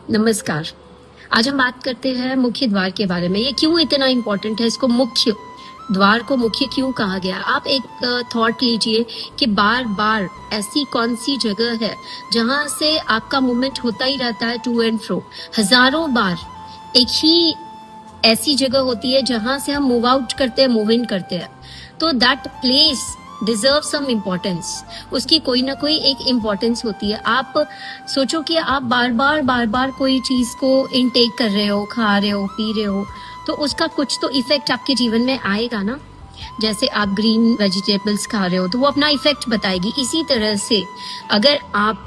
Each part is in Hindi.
नमस्कार। आज हम बात करते हैं मुख्य द्वार के बारे में। ये क्यों इतना इम्पोर्टेंट है, इसको मुख्य द्वार को मुख्य क्यों कहा गया। आप एक थॉट लीजिए कि बार बार ऐसी कौन सी जगह है जहां से आपका मूवमेंट होता ही रहता है टू एंड फ्रो। हजारों बार एक ही ऐसी जगह होती है जहां से हम मूव आउट करते हैं, मूव इन करते हैं। तो that place deserve some importance. उसकी कोई ना कोई एक इम्पोर्टेंस होती है। आप सोचो कि आप बार बार कोई चीज को इनटेक कर रहे हो, खा रहे हो, पी रहे हो, तो उसका कुछ तो इफेक्ट आपके जीवन में आएगा ना। जैसे आप ग्रीन वेजिटेबल्स खा रहे हो तो वो अपना इफेक्ट बताएगी। इसी तरह से अगर आप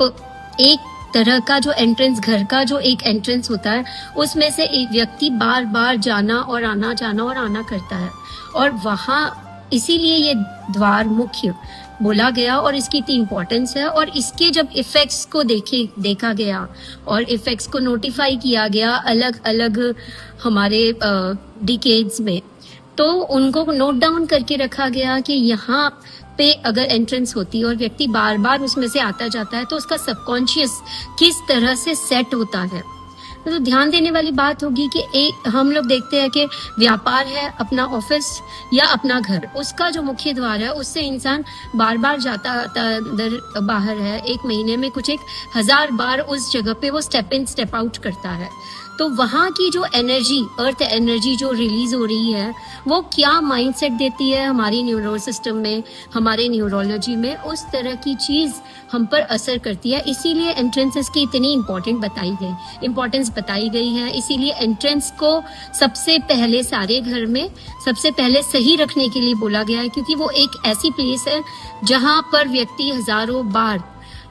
एक तरह का जो एंट्रेंस, घर का जो एक एंट्रेंस होता है, उसमें से एक व्यक्ति बार बार जाना और आना करता है, और वहां इसीलिए ये द्वार मुख्य बोला गया और इसकी इतनी इम्पोर्टेंस है। और इसके जब इफेक्ट्स को देखा गया और इफेक्ट्स को नोटिफाई किया गया अलग अलग हमारे डिकेड्स में, तो उनको नोट डाउन करके रखा गया कि यहाँ पे अगर एंट्रेंस होती है और व्यक्ति बार बार उसमें से आता जाता है तो उसका सबकॉन्शियस किस तरह से सेट होता है। तो ध्यान देने वाली बात होगी कि एक हम लोग देखते हैं कि व्यापार है, अपना ऑफिस या अपना घर, उसका जो मुख्य द्वार है उससे इंसान बार बार जाता अंदर बाहर है। एक महीने में कुछ 1000 बार उस जगह पे वो स्टेप इन स्टेप आउट करता है। तो वहां की जो एनर्जी, अर्थ एनर्जी जो रिलीज हो रही है, वो क्या माइंडसेट देती है हमारी न्यूरो सिस्टम में, हमारे न्यूरोलॉजी में, उस तरह की चीज हम पर असर करती है। इसीलिए एंट्रेंसेस की इतनी इम्पोर्टेंस बताई गई है। इसीलिए एंट्रेंस को सबसे पहले सारे घर में सबसे पहले सही रखने के लिए बोला गया है, क्योंकि वो एक ऐसी प्लेस है जहां पर व्यक्ति हजारों बार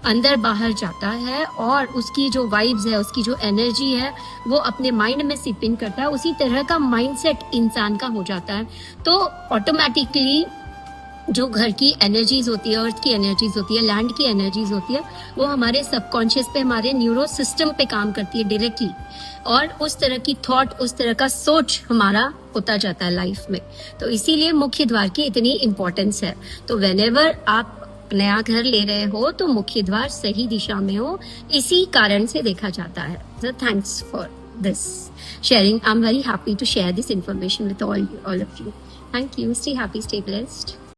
अंदर बाहर जाता है और उसकी जो वाइब्स है, उसकी जो एनर्जी है, वो अपने माइंड में सिप इन करता है। उसी तरह का माइंडसेट इंसान का हो जाता है। तो ऑटोमेटिकली जो घर की एनर्जीज होती है, अर्थ की एनर्जीज होती है, लैंड की एनर्जीज होती है, वो हमारे सबकॉन्शियस पे, हमारे न्यूरो सिस्टम पे काम करती है डायरेक्टली, और उस तरह की थॉट, उस तरह का सोच हमारा होता जाता है लाइफ में। तो इसीलिए मुख्य द्वार की इतनी इम्पोर्टेंस है। तो व्हेनेवर आप नया घर ले रहे हो तो मुख्य द्वार सही दिशा में हो, इसी कारण से देखा जाता है। So thanks for this sharing. I'm very happy to share this information with all of you. Thank you. Stay happy, stay blessed.